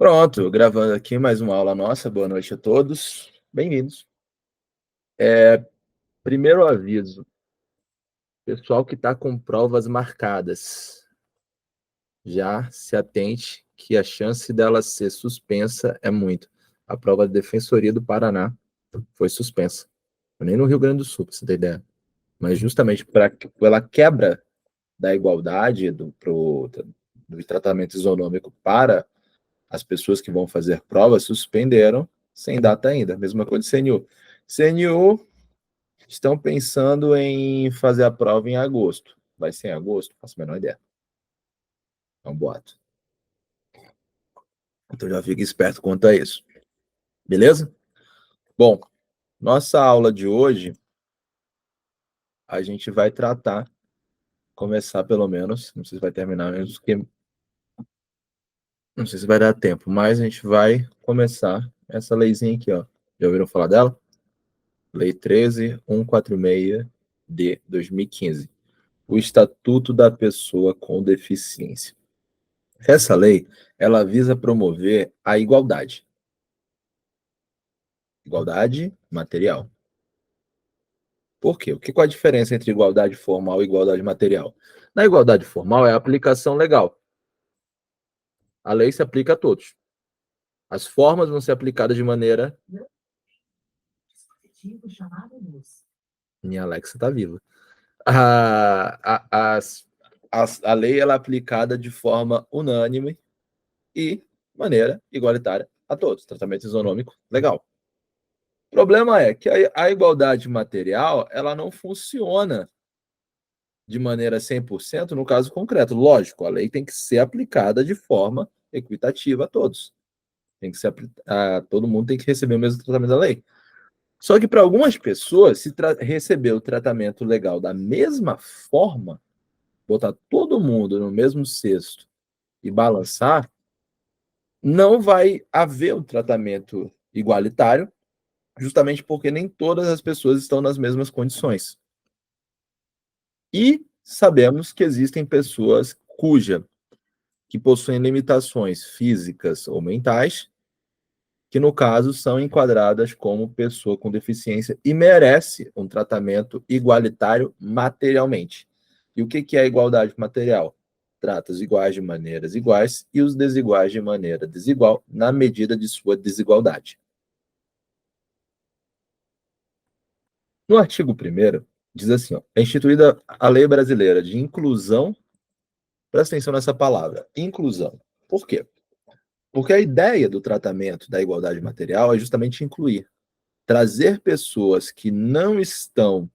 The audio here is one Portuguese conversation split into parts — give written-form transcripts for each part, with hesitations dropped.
Pronto, gravando aqui mais uma aula nossa. Boa noite a todos. Bem-vindos. Primeiro aviso, pessoal que está com provas marcadas, já se atente que a chance dela ser suspensa é muito. A prova da Defensoria do Paraná foi suspensa. Nem no Rio Grande do Sul, para você ter ideia. Mas justamente pela quebra da igualdade do tratamento isonômico para as pessoas que vão fazer provas, suspenderam sem data ainda. Mesma coisa de CNU. CNU estão pensando em fazer a prova em agosto. Vai ser em agosto? Faço a menor ideia. É um boato. Então já fica esperto quanto a isso. Beleza? Bom, nossa aula de hoje, a gente vai tratar, começar pelo menos, não sei se vai terminar mesmo, porque não sei se vai dar tempo, mas a gente vai começar essa leizinha aqui, ó. Já ouviram falar dela? Lei 13.146 de 2015. O Estatuto da Pessoa com Deficiência. Essa lei, ela visa promover a igualdade. Igualdade material. Por quê? Qual é a diferença entre igualdade formal e igualdade material? Na igualdade formal é a aplicação legal. A lei se aplica a todos. As formas vão ser aplicadas de maneira... Minha Alexa está viva. A lei ela é aplicada de forma unânime e maneira igualitária a todos. Tratamento isonômico legal. O problema é que a igualdade material ela não funciona de maneira 100% no caso concreto. Lógico, a lei tem que ser aplicada de forma equitativa a todos. Tem que ser todo mundo tem que receber o mesmo tratamento da lei. Só que para algumas pessoas, se receber o tratamento legal da mesma forma, botar todo mundo no mesmo cesto e balançar, não vai haver um tratamento igualitário, justamente porque nem todas as pessoas estão nas mesmas condições. E sabemos que existem pessoas que possuem limitações físicas ou mentais, que no caso são enquadradas como pessoa com deficiência e merece um tratamento igualitário materialmente. E o que é a igualdade material? Trata os iguais de maneiras iguais e os desiguais de maneira desigual, na medida de sua desigualdade. No artigo 1º, diz assim, ó, é instituída a Lei Brasileira de Inclusão, presta atenção nessa palavra, inclusão. Por quê? Porque a ideia do tratamento da igualdade material é justamente incluir, trazer pessoas que não estão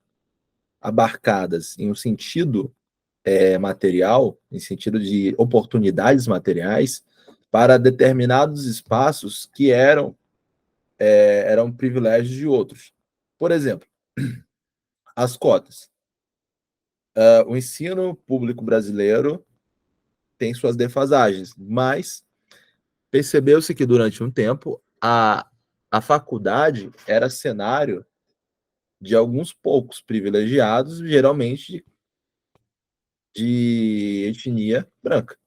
abarcadas em um sentido material, em sentido de oportunidades materiais, para determinados espaços que eram privilégios de outros. Por exemplo, as cotas. O ensino público brasileiro tem suas defasagens, mas percebeu-se que durante um tempo a faculdade era cenário de alguns poucos privilegiados, geralmente de etnia branca.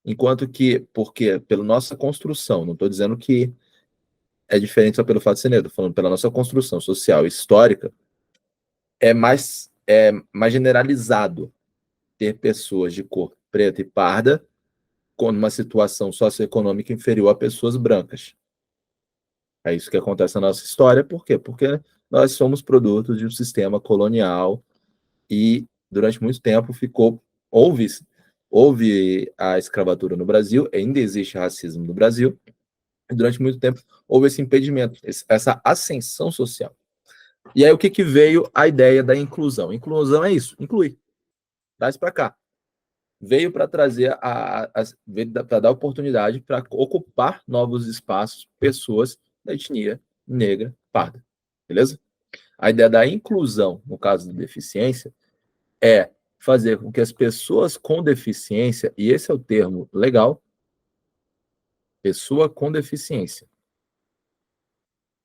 Enquanto que, porque pela nossa construção, não estou dizendo que é diferente só pelo fato de ser negro, estou falando pela nossa construção social e histórica, é mais generalizado ter pessoas de cor preta e parda com uma situação socioeconômica inferior a pessoas brancas. É isso que acontece na nossa história. Por quê? Porque nós somos produtos de um sistema colonial e durante muito tempo houve a escravatura no Brasil, ainda existe racismo no Brasil, e durante muito tempo houve esse impedimento, essa ascensão social. E aí o que veio a ideia da inclusão? Inclusão é isso, incluir, traz para cá. Veio para trazer para dar oportunidade para ocupar novos espaços, pessoas da etnia negra, parda, beleza? A ideia da inclusão, no caso de deficiência, é fazer com que as pessoas com deficiência, e esse é o termo legal, pessoa com deficiência,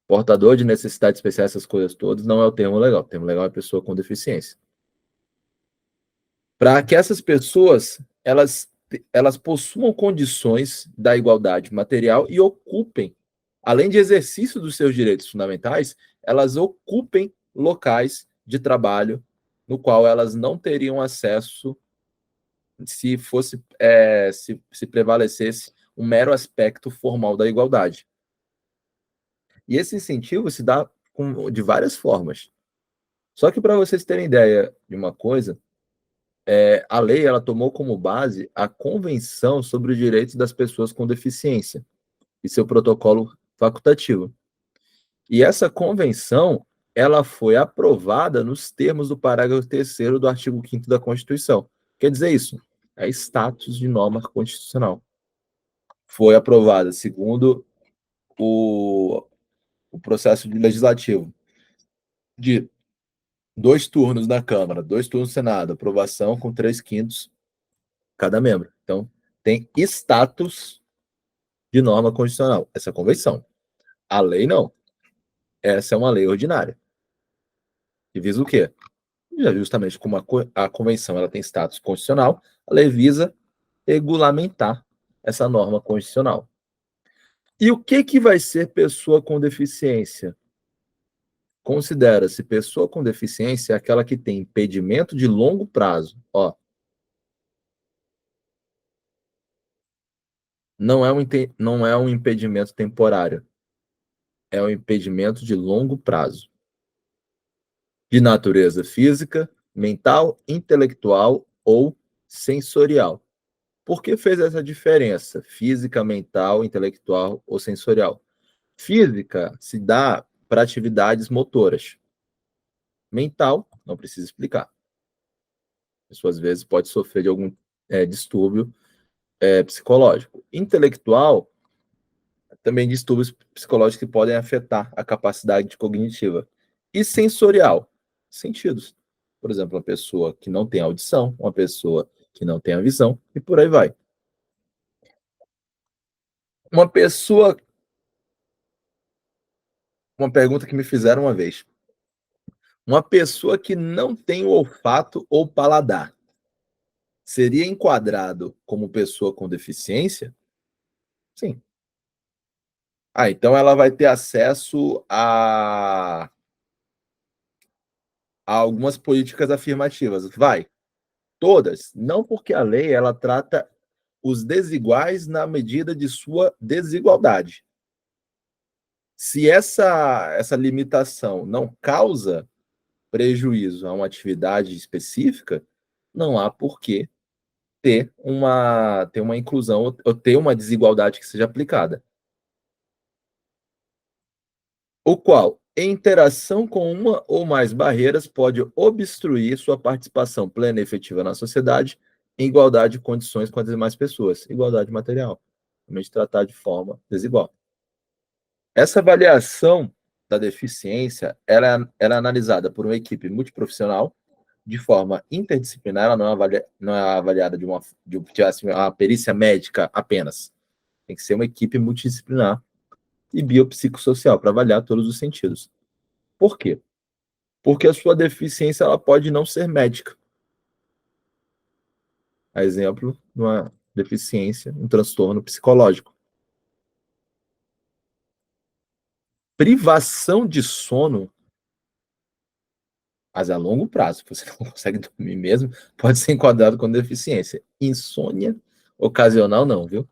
portador de necessidades especiais, essas coisas todas, não é o termo legal. O termo legal é pessoa com deficiência. Para que essas pessoas, elas elas possuam condições da igualdade material e ocupem, além de exercício dos seus direitos fundamentais, elas ocupem locais de trabalho no qual elas não teriam acesso se fosse se prevalecesse um mero aspecto formal da igualdade. E esse incentivo se dá de várias formas. Só que para vocês terem ideia de uma coisa, a lei ela tomou como base a Convenção sobre os Direitos das Pessoas com Deficiência e seu protocolo facultativo. E essa convenção ela foi aprovada nos termos do parágrafo 3º do artigo 5º da Constituição. Quer dizer isso? É status de norma constitucional. Foi aprovada segundo o processo legislativo de 2 turnos na Câmara, 2 turnos no Senado, aprovação com 3/5 cada membro. Então, tem status de norma constitucional, essa convenção. A lei não. Essa é uma lei ordinária. E visa o quê? Justamente como a convenção ela tem status constitucional, a lei visa regulamentar essa norma constitucional. E o que vai ser pessoa com deficiência? Considera-se pessoa com deficiência aquela que tem impedimento de longo prazo. Ó, não é um impedimento temporário, é um impedimento de longo prazo. De natureza física, mental, intelectual ou sensorial. Por que fez essa diferença? Física, mental, intelectual ou sensorial? Física se dá para atividades motoras. Mental, não precisa explicar. A pessoa, às vezes, pode sofrer de algum distúrbio psicológico. Intelectual, também distúrbios psicológicos que podem afetar a capacidade cognitiva. E sensorial, sentidos. Por exemplo, uma pessoa que não tem audição, uma pessoa que não tem a visão, e por aí vai. Uma pessoa. Uma pergunta que me fizeram uma vez. Uma pessoa que não tem o olfato ou paladar seria enquadrado como pessoa com deficiência? Sim. Ah, então ela vai ter acesso a algumas políticas afirmativas. Vai. Todas. Não, porque a lei ela trata os desiguais na medida de sua desigualdade. Se essa limitação não causa prejuízo a uma atividade específica, não há por que ter uma inclusão ou ter uma desigualdade que seja aplicada. O qual, em interação com uma ou mais barreiras, pode obstruir sua participação plena e efetiva na sociedade em igualdade de condições com as demais pessoas. Igualdade material. Realmente tratar de forma desigual. Essa avaliação da deficiência ela é analisada por uma equipe multiprofissional de forma interdisciplinar, ela não é avaliada de uma perícia médica apenas. Tem que ser uma equipe multidisciplinar e biopsicossocial para avaliar todos os sentidos. Por quê? Porque a sua deficiência ela pode não ser médica. A exemplo de uma deficiência, um transtorno psicológico. Privação de sono, mas a longo prazo, se você não consegue dormir mesmo, pode ser enquadrado com deficiência. Insônia ocasional não, viu?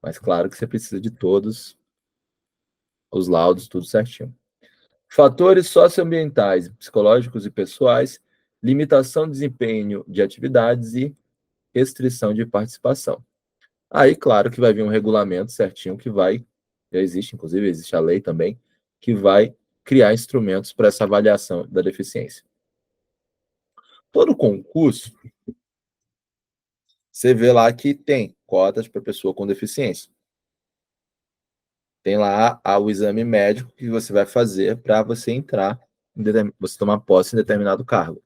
Mas claro que você precisa de todos os laudos, tudo certinho. Fatores socioambientais, psicológicos e pessoais, limitação de desempenho de atividades e restrição de participação. Aí, claro que vai vir um regulamento certinho que vai, já existe, inclusive, existe a lei também, que vai criar instrumentos para essa avaliação da deficiência. Todo concurso, você vê lá que tem cotas para pessoa com deficiência. Tem lá o exame médico que você vai fazer para você entrar, você tomar posse em determinado cargo.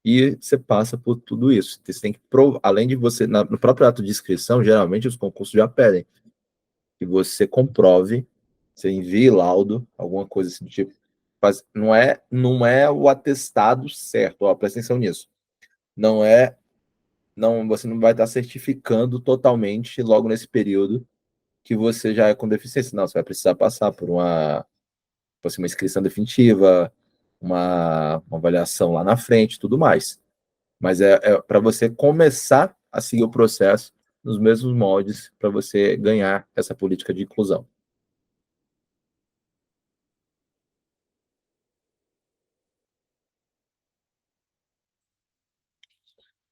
E você passa por tudo isso. Você tem que provar, além de você, no próprio ato de inscrição, geralmente os concursos já pedem que você comprove, você envie laudo, alguma coisa assim do tipo. Mas não é o atestado certo, ó, presta atenção nisso. Não é não, você não vai estar certificando totalmente logo nesse período que você já é com deficiência. Não, você vai precisar passar por uma inscrição definitiva, uma avaliação lá na frente, tudo mais. Mas é para você começar a seguir o processo nos mesmos moldes para você ganhar essa política de inclusão.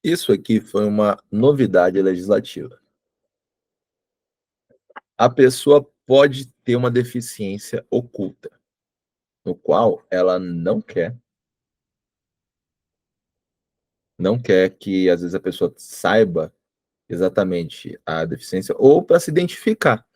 Isso aqui foi uma novidade legislativa. A pessoa pode ter uma deficiência oculta, no qual ela não quer que às vezes a pessoa saiba exatamente a deficiência, ou para se identificar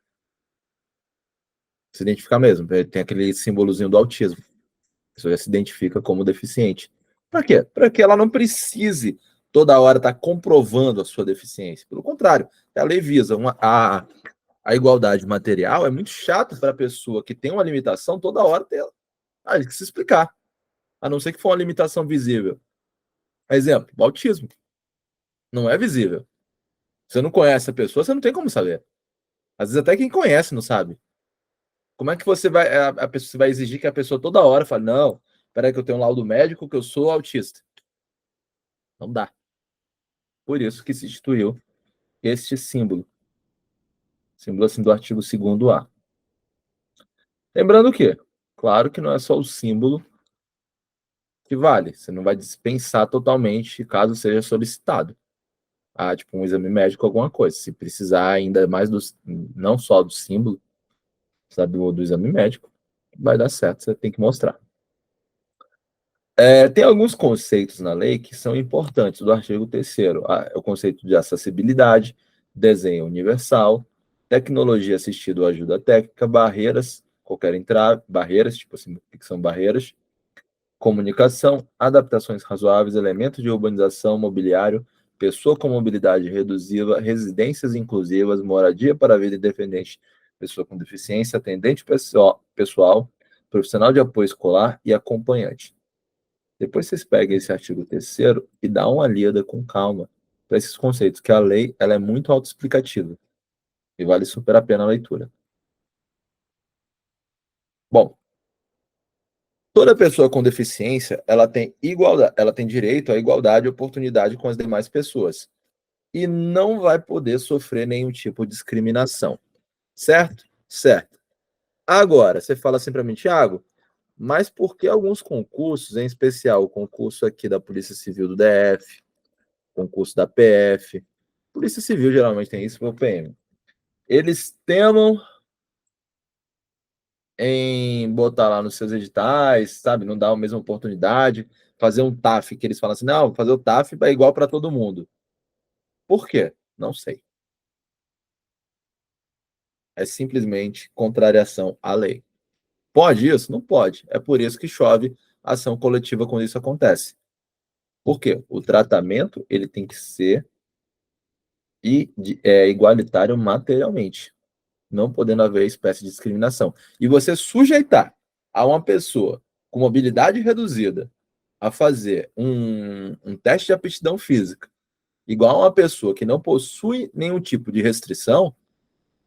mesmo. Tem aquele símbolozinho do autismo. A pessoa já se identifica como deficiente. Para quê? Para que ela não precise toda hora estar comprovando a sua deficiência. Pelo contrário, a lei visa a igualdade material. É muito chato para a pessoa que tem uma limitação toda hora ter que se explicar, a não ser que for uma limitação visível. Exemplo, o autismo não é visível. Você não conhece a pessoa, você não tem como saber. Às vezes até quem conhece não sabe. Como é que você vai, a pessoa, você vai exigir que a pessoa toda hora fale, não, peraí que eu tenho um laudo médico que eu sou autista. Não dá. Por isso que se instituiu este símbolo assim do artigo 2º A. Lembrando que, claro que não é só o símbolo que vale, você não vai dispensar totalmente caso seja solicitado. Tipo um exame médico, alguma coisa. Se precisar ainda mais não só do símbolo, sabe, do exame médico, vai dar certo, você tem que mostrar. Tem alguns conceitos na lei que são importantes do artigo 3º. O conceito de acessibilidade, desenho universal, tecnologia assistida ou ajuda técnica, barreiras, qualquer entrave, barreiras, tipo assim, o que são barreiras, comunicação, adaptações razoáveis, elementos de urbanização, mobiliário, pessoa com mobilidade reduzida, residências inclusivas, moradia para a vida independente, pessoa com deficiência, atendente pessoal, profissional de apoio escolar e acompanhante. Depois vocês pegam esse artigo 3º e dá uma lida com calma para esses conceitos, que a lei ela é muito autoexplicativa e vale super a pena a leitura. Bom, toda pessoa com deficiência, ela tem igualdade, ela tem direito à igualdade e oportunidade com as demais pessoas e não vai poder sofrer nenhum tipo de discriminação. Certo? Certo. Agora, você fala assim para mim, Thiago, mas por que alguns concursos, em especial o concurso aqui da Polícia Civil do DF, concurso da PF, Polícia Civil geralmente tem isso, o PM, eles temam em botar lá nos seus editais, sabe? Não dar a mesma oportunidade, fazer um TAF, que eles falam assim, não, fazer o TAF é igual para todo mundo. Por quê? Não sei. É simplesmente contrariação à lei. Pode isso? Não pode. É por isso que chove ação coletiva quando isso acontece. Por quê? O tratamento ele tem que ser igualitário materialmente, não podendo haver espécie de discriminação. E você sujeitar a uma pessoa com mobilidade reduzida a fazer um teste de aptidão física igual a uma pessoa que não possui nenhum tipo de restrição,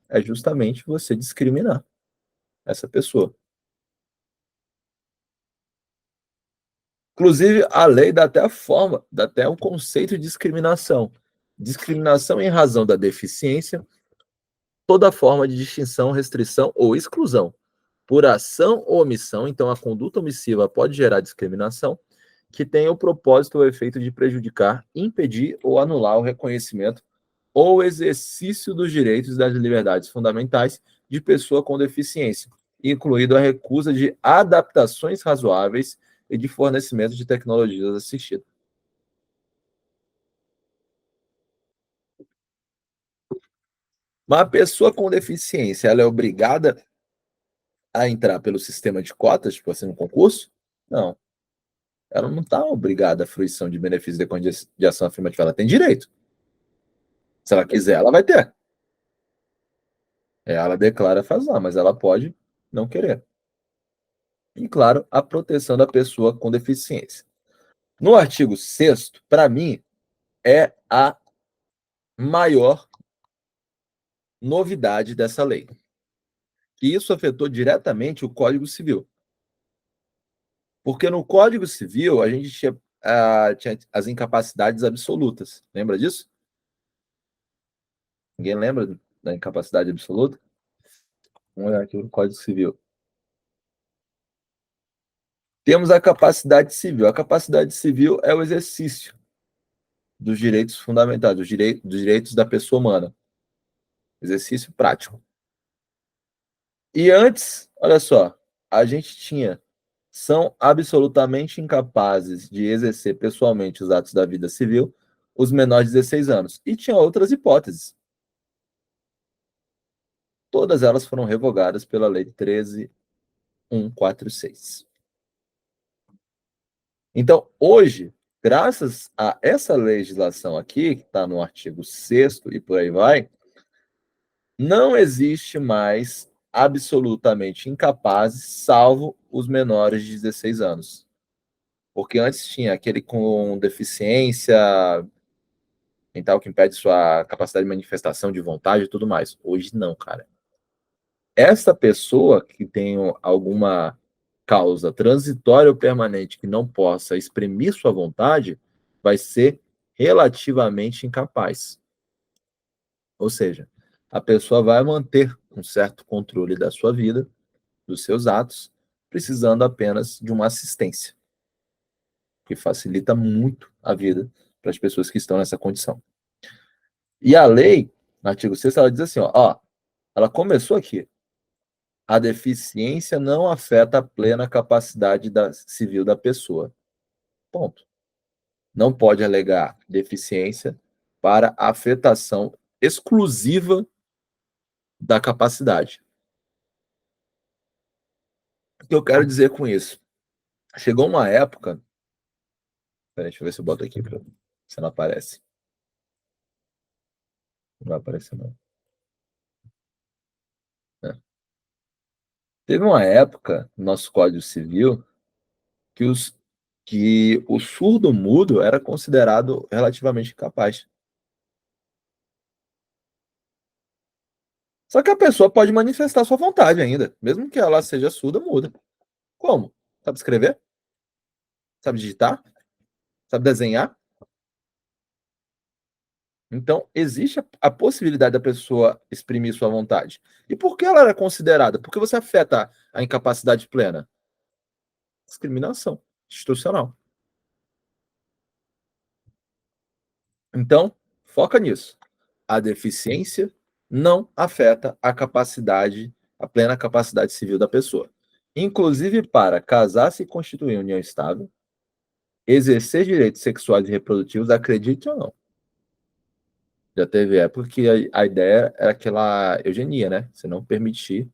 é justamente você discriminar essa pessoa. Inclusive, a lei dá até a forma, dá até o conceito de discriminação. Discriminação em razão da deficiência, toda forma de distinção, restrição ou exclusão, por ação ou omissão, então a conduta omissiva pode gerar discriminação, que tem o propósito ou efeito de prejudicar, impedir ou anular o reconhecimento ou exercício dos direitos e das liberdades fundamentais de pessoa com deficiência, incluído a recusa de adaptações razoáveis e de fornecimento de tecnologias assistidas. Mas a pessoa com deficiência, ela é obrigada a entrar pelo sistema de cotas, tipo assim, no concurso? Não. Ela não está obrigada à fruição de benefícios decorrentes de ação afirmativa. Ela tem direito. Se ela quiser, ela vai ter. Ela declara fazer, mas ela pode não querer. E, claro, a proteção da pessoa com deficiência. No artigo 6º, para mim, é a maior novidade dessa lei. E isso afetou diretamente o Código Civil. Porque no Código Civil a gente tinha as incapacidades absolutas. Lembra disso? Ninguém lembra da incapacidade absoluta? Vamos olhar aqui no Código Civil. Temos a capacidade civil. A capacidade civil é o exercício dos direitos fundamentais, dos direitos da pessoa humana. Exercício prático. E antes, olha só, a gente são absolutamente incapazes de exercer pessoalmente os atos da vida civil os menores de 16 anos. E tinha outras hipóteses. Todas elas foram revogadas pela Lei 13.146. Então, hoje, graças a essa legislação aqui, que está no artigo 6º e por aí vai, não existe mais absolutamente incapazes, salvo os menores de 16 anos. Porque antes tinha aquele com deficiência mental que impede sua capacidade de manifestação de vontade e tudo mais. Hoje não, cara. Essa pessoa que tem alguma causa transitória ou permanente que não possa exprimir sua vontade vai ser relativamente incapaz. Ou seja, a pessoa vai manter um certo controle da sua vida, dos seus atos, precisando apenas de uma assistência, que facilita muito a vida para as pessoas que estão nessa condição. E a lei, no artigo 6º, ela diz assim, ó, ela começou aqui. A deficiência não afeta a plena capacidade civil da pessoa. Ponto. Não pode alegar deficiência para afetação exclusiva da capacidade. O que eu quero dizer com isso? Chegou uma época. Peraí, deixa eu ver se eu boto aqui para se não aparece. Não vai aparecer, não. É. Teve uma época no nosso Código Civil que, que o surdo-mudo era considerado relativamente capaz. Só que a pessoa pode manifestar sua vontade ainda, mesmo que ela seja surda, muda. Como? Sabe escrever? Sabe digitar? Sabe desenhar? Então, existe a possibilidade da pessoa exprimir sua vontade. E por que ela era considerada? Porque você afeta a incapacidade plena. Discriminação institucional. Então, foca nisso. A deficiência não afeta a capacidade, a plena capacidade civil da pessoa. Inclusive para casar-se e constituir união estável, exercer direitos sexuais e reprodutivos, acredite ou não. Já teve época que a ideia era aquela eugenia, né? Você não permitir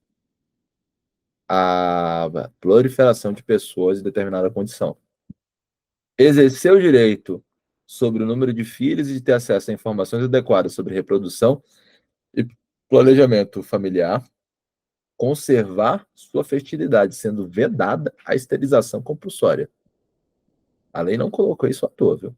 a proliferação de pessoas em determinada condição. Exercer o direito sobre o número de filhos e de ter acesso a informações adequadas sobre reprodução e planejamento familiar, conservar sua fertilidade, sendo vedada a esterilização compulsória. A lei não colocou isso à toa, viu?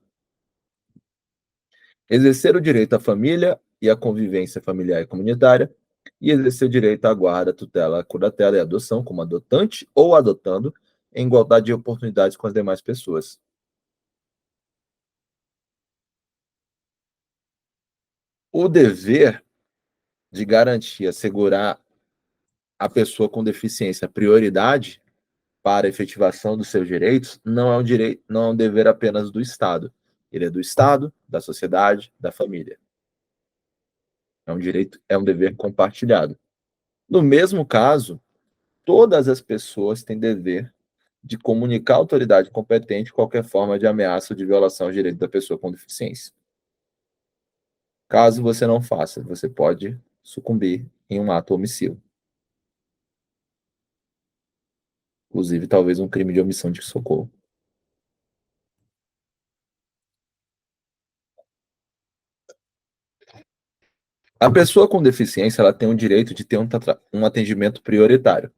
Exercer o direito à família e à convivência familiar e comunitária, e exercer o direito à guarda, tutela, curatela e adoção, como adotante ou adotando, em igualdade de oportunidades com as demais pessoas. O dever de garantir, assegurar a pessoa com deficiência prioridade para a efetivação dos seus direitos não é um direito, não é um dever apenas do Estado. Ele é do Estado, da sociedade, da família. É um direito, é um dever compartilhado. No mesmo caso, todas as pessoas têm dever de comunicar à autoridade competente qualquer forma de ameaça ou de violação aos direitos da pessoa com deficiência. Caso você não faça, você pode sucumbir em um ato omissivo. Inclusive, talvez um crime de omissão de socorro. A pessoa com deficiência ela tem o direito de ter um atendimento prioritário.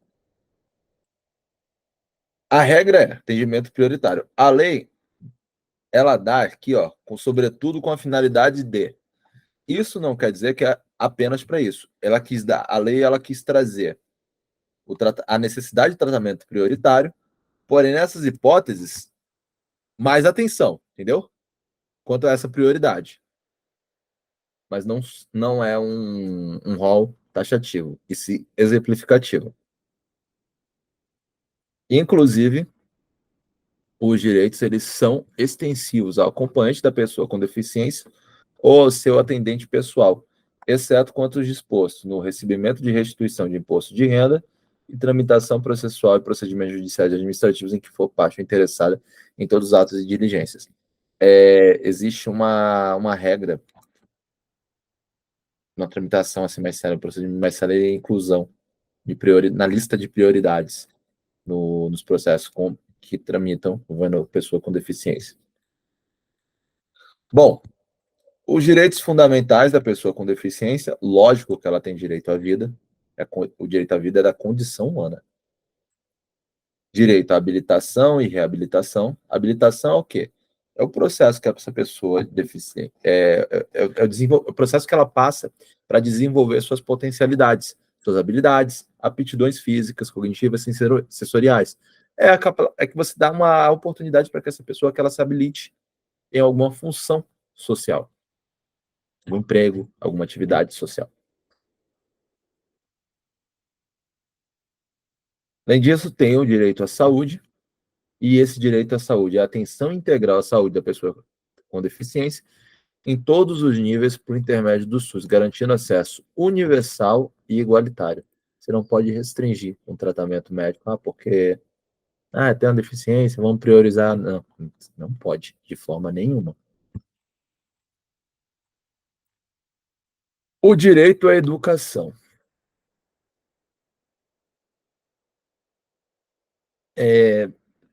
A regra é atendimento prioritário. A lei, ela dá aqui, ó, sobretudo com a finalidade de Isso não quer dizer que é apenas para isso. A lei ela quis trazer a necessidade de tratamento prioritário, porém, nessas hipóteses, mais atenção, entendeu? Quanto a essa prioridade. Mas não é um rol taxativo, e sim exemplificativo. Inclusive, os direitos eles são extensivos ao acompanhante da pessoa com deficiência ou ao seu atendente pessoal, exceto quanto disposto no recebimento de restituição de imposto de renda e tramitação processual e procedimentos judiciais e administrativos em que for parte interessada em todos os atos e diligências. Existe uma regra na tramitação assim mais séria, procedimento mais sério é a inclusão na lista de prioridades nos processos que tramitam envolvendo pessoa com deficiência. Bom, os direitos fundamentais da pessoa com deficiência, lógico que ela tem direito à vida, o direito à vida é da condição humana. Direito à habilitação e reabilitação. Habilitação é o quê? É o processo que essa pessoa deficiente o processo que ela passa para desenvolver suas potencialidades, suas habilidades, aptidões físicas, cognitivas, sensoriais. É que você dá uma oportunidade para que essa pessoa que ela se habilite em alguma função social, algum emprego, alguma atividade social. Além disso, tem o direito à saúde, e esse direito à saúde é a atenção integral à saúde da pessoa com deficiência em todos os níveis por intermédio do SUS, garantindo acesso universal e igualitário. Você não pode restringir um tratamento médico, porque tem uma deficiência, vamos priorizar. Não, não pode, de forma nenhuma. O direito à educação.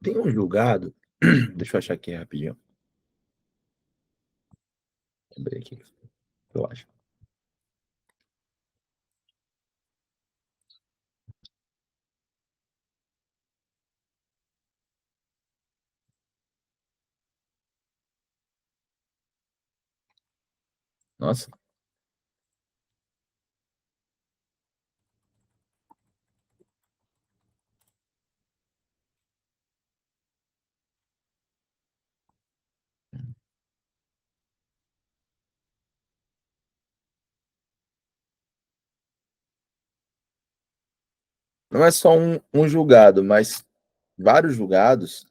Tem um julgado, deixa eu achar aqui rapidinho. Lembrei aqui, eu acho. Nossa, não é só um julgado, mas vários julgados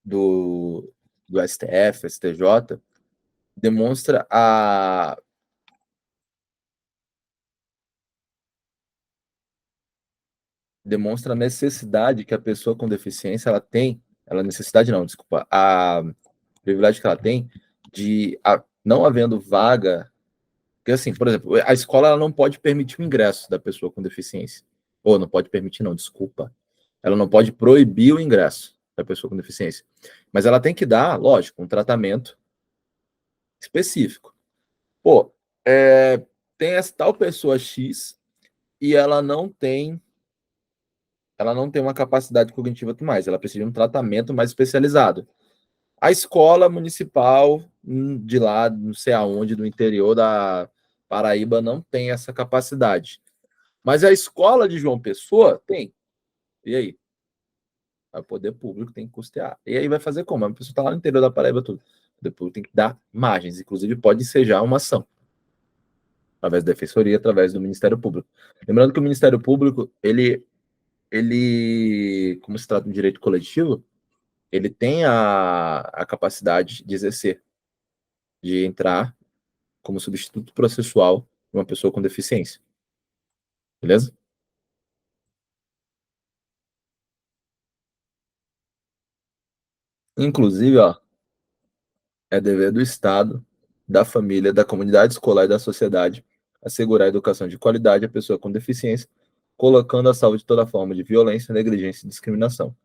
do STF, STJ, demonstra demonstra a necessidade que a pessoa com deficiência ela tem, ela necessidade não, desculpa, a privilégio que ela tem não havendo vaga, porque assim, por exemplo, a escola ela não pode permitir o ingresso da pessoa com deficiência, ou não pode permitir não, desculpa, ela não pode proibir o ingresso da pessoa com deficiência, mas ela tem que dar, lógico, um tratamento específico. Pô, tem essa tal pessoa X e ela não tem uma capacidade cognitiva mais, ela precisa de um tratamento mais especializado. A escola municipal de lá, não sei aonde, do interior da Paraíba, não tem essa capacidade. Mas a escola de João Pessoa tem. E aí? O poder público tem que custear. E aí vai fazer como? A pessoa está lá no interior da Paraíba, tudo. O poder público tem que dar margens. Inclusive, pode ensejar uma ação. Através da defensoria, através do Ministério Público. Lembrando que o Ministério Público, como se trata de um direito coletivo, ele tem a capacidade de exercer, de entrar como substituto processual de uma pessoa com deficiência. Beleza? Inclusive, ó, é dever do Estado, da família, da comunidade escolar e da sociedade assegurar a educação de qualidade à pessoa com deficiência, colocando a saúde de toda forma de violência, negligência e discriminação.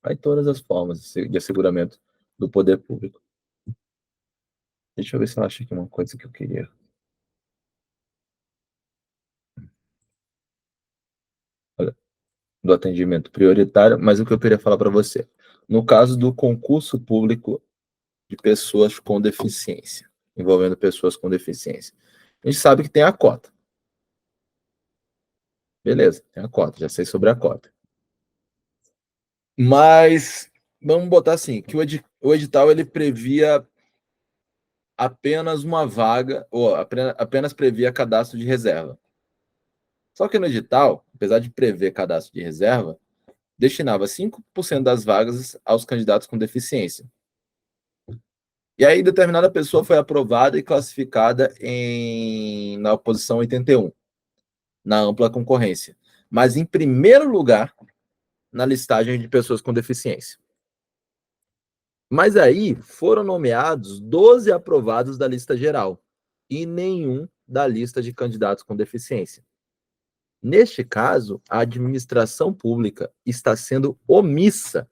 Aí todas as formas de asseguramento do poder público. Deixa eu ver se eu acho aqui uma coisa que eu queria. Olha, do atendimento prioritário, mas o que eu queria falar para você. No caso do concurso público de pessoas com deficiência. envolvendo pessoas com deficiência? A gente sabe que tem a cota. Beleza, tem a cota, já sei sobre a cota. Mas vamos botar assim, que o edital ele previa apenas uma vaga, ou apenas previa cadastro de reserva. Só que no edital, apesar de prever cadastro de reserva, destinava 5% das vagas aos candidatos com deficiência. E aí, determinada pessoa foi aprovada e classificada na posição 81, na ampla concorrência. Mas em primeiro lugar, na listagem de pessoas com deficiência. Mas aí foram nomeados 12 aprovados da lista geral e nenhum da lista de candidatos com deficiência. Neste caso, a administração pública está sendo omissa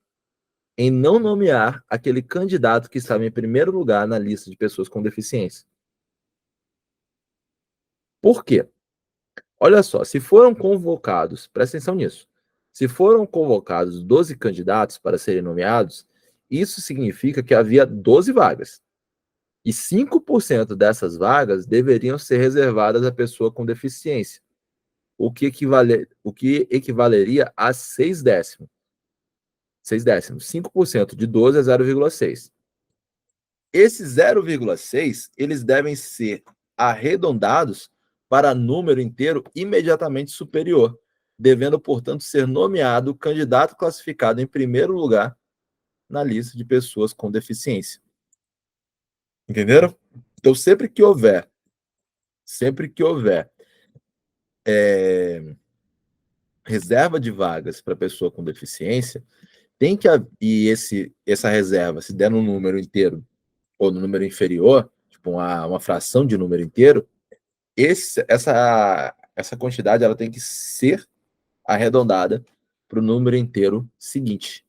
em não nomear aquele candidato que estava em primeiro lugar na lista de pessoas com deficiência. Por quê? Olha só, se foram convocados, presta atenção nisso, se foram convocados 12 candidatos para serem nomeados, isso significa que havia 12 vagas. E 5% dessas vagas deveriam ser reservadas à pessoa com deficiência, o que equivaleria a 6 décimos. 6 décimos. 5% de 12 é 0,6. Esses 0,6, eles devem ser arredondados para número inteiro imediatamente superior, devendo, portanto, ser nomeado o candidato classificado em primeiro lugar na lista de pessoas com deficiência. Entenderam? Então, sempre que houver reserva de vagas para pessoa com deficiência, tem que essa reserva, se der no número inteiro ou no número inferior, tipo uma fração de número inteiro, essa quantidade ela tem que ser arredondada para o número inteiro seguinte.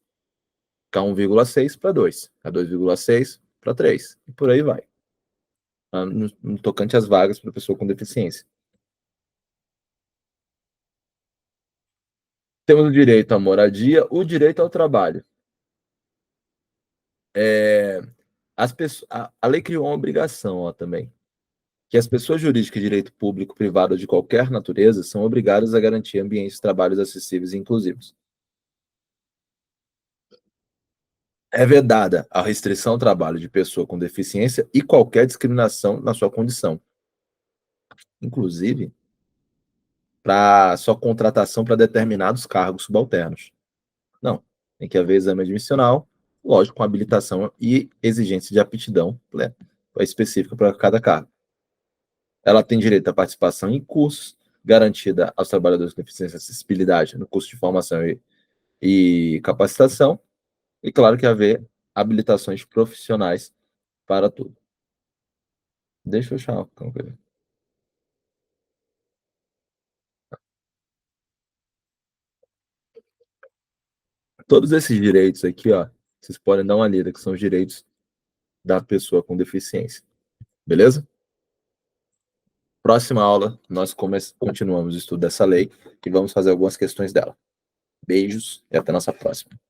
K1,6 para 2, K2,6 para 3, e por aí vai. No tocante às vagas para pessoa com deficiência. Temos o direito à moradia, o direito ao trabalho. A lei criou uma obrigação também, que as pessoas jurídicas de direito público, privado de qualquer natureza são obrigadas a garantir ambientes de trabalho acessíveis e inclusivos. É vedada a restrição ao trabalho de pessoa com deficiência e qualquer discriminação na sua condição, inclusive para sua contratação para determinados cargos subalternos. Não, tem que haver exame admissional, lógico, com habilitação e exigência de aptidão específica para cada cargo. Ela tem direito à participação em cursos, garantida aos trabalhadores com deficiência e acessibilidade no curso de formação e capacitação, e claro que haver habilitações profissionais para tudo. Deixa eu achar uma coisa. Todos esses direitos aqui, ó, vocês podem dar uma lida, que são os direitos da pessoa com deficiência. Beleza? Próxima aula, nós continuamos o estudo dessa lei e vamos fazer algumas questões dela. Beijos e até a nossa próxima.